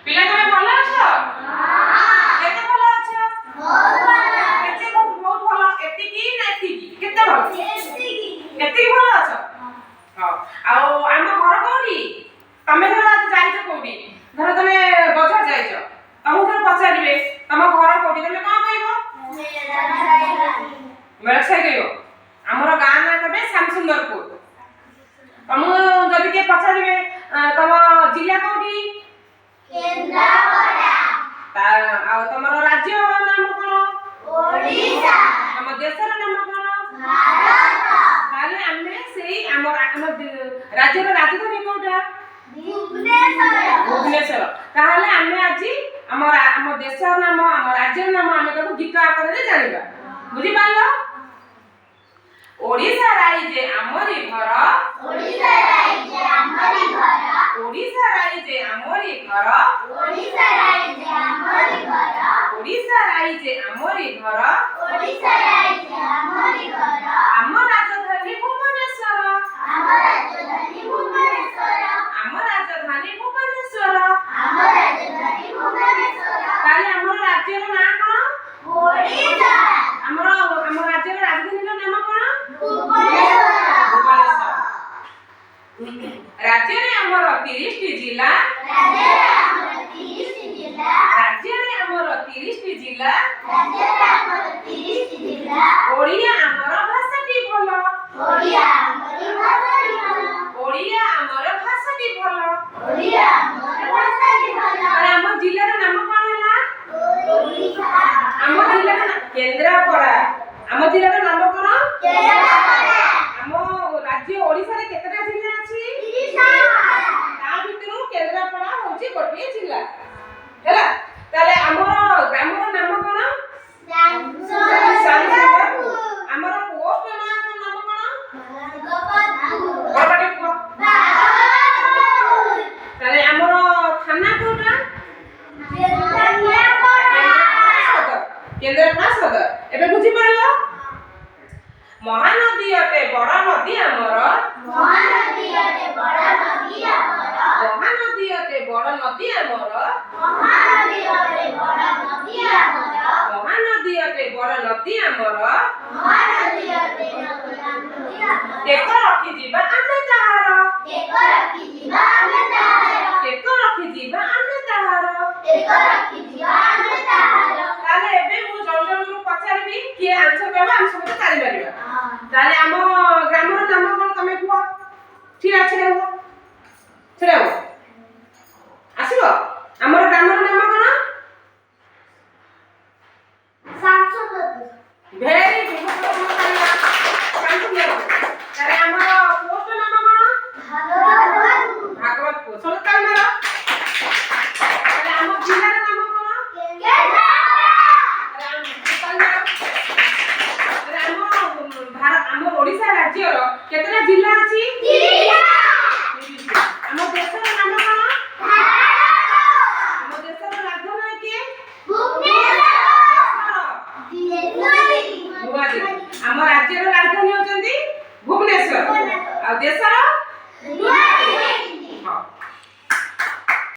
ପିଲା ତମେ ଭଲ ଅଛ? କେତେ ଭଲ ଅଛ? କେତେ ବହୁତ ଭଲ। ଏତିକି ନା ଏତିକି? କେତେ ଭଲ? ଏତିକି ଭଲ ଅଛ? ହଉ। ଆଉ ଆମ ଘର କୋଉଠି? ତମେ ଧର ଆଜି ଯାଇଛ କୋଉଠି? ଧର ତମେ ବଜାର ଯାଇଛ, ତମକୁ ଧର ପଚାରିବେ ତମ ଘର କୋଉଠି, ତମେ କଣ କହିବ? ମେଳସାହି କହିବ। ଆମର ଗାଁ ନାଁ କହିବେ ଶ୍ୟାମସୁନ୍ଦରପୁର। ତମକୁ ଯଦି କିଏ ପଚାରିବେ ତମ ଜିଲ୍ଲା କୋଉଠି? କେନ୍ଦ୍ରାପଡ଼ା। ଆଉ ତମର ରାଜ୍ୟ ନାମ କଣ? ଓଡ଼ିଶା। ଆମ ଦେଶର ନାମ କଣ? ଭାରତ। ତାହେଲେ ଆମେ ସେଇ ଆମ ରାଜ୍ୟର ରାଜଧାନୀ କୋଉଟା? ଭୁବନେଶ୍ୱର। ତାହେଲେ ଆମେ ଆଜି ଆମ ଦେଶର ନାମ, ଆମ ରାଜ୍ୟର ନାମ ଆମେ ତାକୁ ଗୀତ ଆକାରରେ ଜାଣିବା। ବୁଝିପାରିଲ? ଓଡ଼ିଶା ରାଇଜେ ଆମରି ଘର, ଓଡ଼ିଶା ରାଇଜେ ଆମରି ଘର, ଓଡ଼ିଶା ରାଇଜେ ଆମରି ଘର, ଓଡ଼ିଶା ରାଇଜେ ଆମରି ଘର, ଓଡ଼ିଶା ରାଇଜେ ଆମରି ଘର, ଓଡ଼ିଶା ରାଇଜେ ଆମରି ଘର, ଆମ ରାଜଧାନୀ ଭୁବନେଶ୍ୱର, ଆମ ରାଜଧାନୀ ଭୁବନେଶ୍ୱର, ଆମ ରାଜଧାନୀ ଭୁବନେଶ୍ୱର। ଆମ ରାଜଧାନୀ ଭୁବନେଶ୍ୱର। ତାହେଲେ ଆମର ରାଜ୍ୟର ନାଁ କଣ? ଓଡ଼ିଶା। ଆମ ରାଜ୍ୟର ରାଜଧାନୀର ନାମ କଣ? ଭୁବନେଶ୍ୱର। ଭୁବନେଶ୍ୱର। ରାଜ୍ୟରେ ଆମର 30ଟି ଜିଲ୍ଲା, ରାଜ୍ୟରେ ଆମର 30ଟି ଜିଲ୍ଲା, ରାଜ୍ୟରେ ଆମର 30ଟି ଜିଲ୍ଲା, ରାଜ୍ୟରେ ଆମର 30ଟି ଜିଲ୍ଲା, ଓଡ଼ିଆ ଆମର ଭାଷାଟି ଭଲ, ଓଡ଼ିଆ ଆମର ଭାଷାଟି ଭଲ, ଓଡ଼ିଆ ଆମର ଭାଷାଟି ଭଲ। ଓଡ଼ିଆ ଆମର ଭାଷାଟି ଭଲ। ତାହେଲେ ଆମ ଜିଲ୍ଲାର ନାମ କଣ ହେଲା? ଓଡ଼ିଶା। ଆମ ଜିଲ୍ଲାର କେନ୍ଦ୍ରାପଡ଼ା। ଆମ ଜିଲ୍ଲାର ନାମ କଣ? କେନ୍ଦ୍ରାପଡ଼ା। ଆମ ରାଜ୍ୟ ଓଡ଼ିଶାରେ କେତେଟା ଜିଲ୍ଲା ଅଛି? 30ଟା। ତା ଭିତରୁ କେନ୍ଦ୍ରାପଡ଼ା ହେଉଛି ଗୋଟିଏ ଜିଲ୍ଲା। ହେଲା? ତାହେଲେ ଆମର ଗ୍ରାମର ନାମ କଣ? ଶ୍ୟାମସୁନ୍ଦରପୁର। ଆମର ପୋଷ୍ଟ ନାମ କଣ? ଗଙ୍ଗପତପୁର। ବଡ଼ପାଟି କୁହ। ବାହାଦୁର। ତାହେଲେ ଆମର ଥାନା କୋଉଟା? କେନ୍ଦ୍ରାପଡ଼ା। କେନ୍ଦ୍ରାପଡ଼ା ସଦର। ଏବେ ବୁଝିପାରିଲ? ମହାନଦୀ ଅଟେ ବଡ଼ ନଦୀ ଆମର, ମହାନଦୀ ଅଟେ ବଡ଼ ନଦୀ ଆମର, ମହାନଦୀ ଅଟେ ବଡ଼ ନଦୀ ଆମର, ମହାନଦୀ ଅଟେ ବଡ଼ ନଦୀ ଆମର, ମହାନଦୀ ଅଟେ ବଡ଼ ନଦୀ ଆମର, ମହାନଦୀ ଅଟେ ବଡ଼ ନଦୀ ଆମର। ଟେକ ରଖିଯିବା ଆମେ ତାହାର, ଟେକ ରଖିଯିବା ଆମେ ତାହାର, ଟେକ ରଖିଯିବା ଆମେ ତାହାର। ଟେକ ରଖିଯିବା ଆମେ ତାହାର। ତାହେଲେ ଏବେ ମୁଁ ଜଣ ଜଣଙ୍କୁ ପଚାରିବି, କିଏ ଆନ୍ସର ଦେବ ଆମେ ସମସ୍ତେ ଜାଣିପାରିବା। ତାହେଲେ ଆମ ଗ୍ରାମର ନାମ କଣ ତମେ କୁହ? ଛିଡ଼ା ଛିଡ଼ା ହୁଅ, ଛିଡ଼ା ହୁଅ। ଆସିବ? ଆମର ଗ୍ରାମର ନାମ କଣ? ଶ୍ୟାମସୁନ୍ଦରପୁର। Very good. ତାହେଲେ ଆମର ପୋଷ୍ଟ ନାମ କଣ? ଭାଗବତପୁର। ଭାଗବତପୁର। ସଲତାଲ ମାର। ତାହେଲେ ଆମ ଜିଲ୍ଲାର ନାମ କଣ? କେନ୍ଦ୍ରାପଡ଼ା। ଆମ ଓଡ଼ିଶା ରାଜ୍ୟର କେତେଟା ଜିଲ୍ଲା ଅଛି? 30ଟା। ଆମ ଦେଶର ନାମ କଣ? ଭାରତ। ଆମ ଦେଶର ରାଜଧାନୀ କିଏ? ଭୁବନେଶ୍ୱର। ନୂଆଦିଲ୍ଲୀ। ଆମ ରାଜ୍ୟର ରାଜଧାନୀ ହେଉଛନ୍ତି ଭୁବନେଶ୍ୱର। ଆଉ ଦେଶର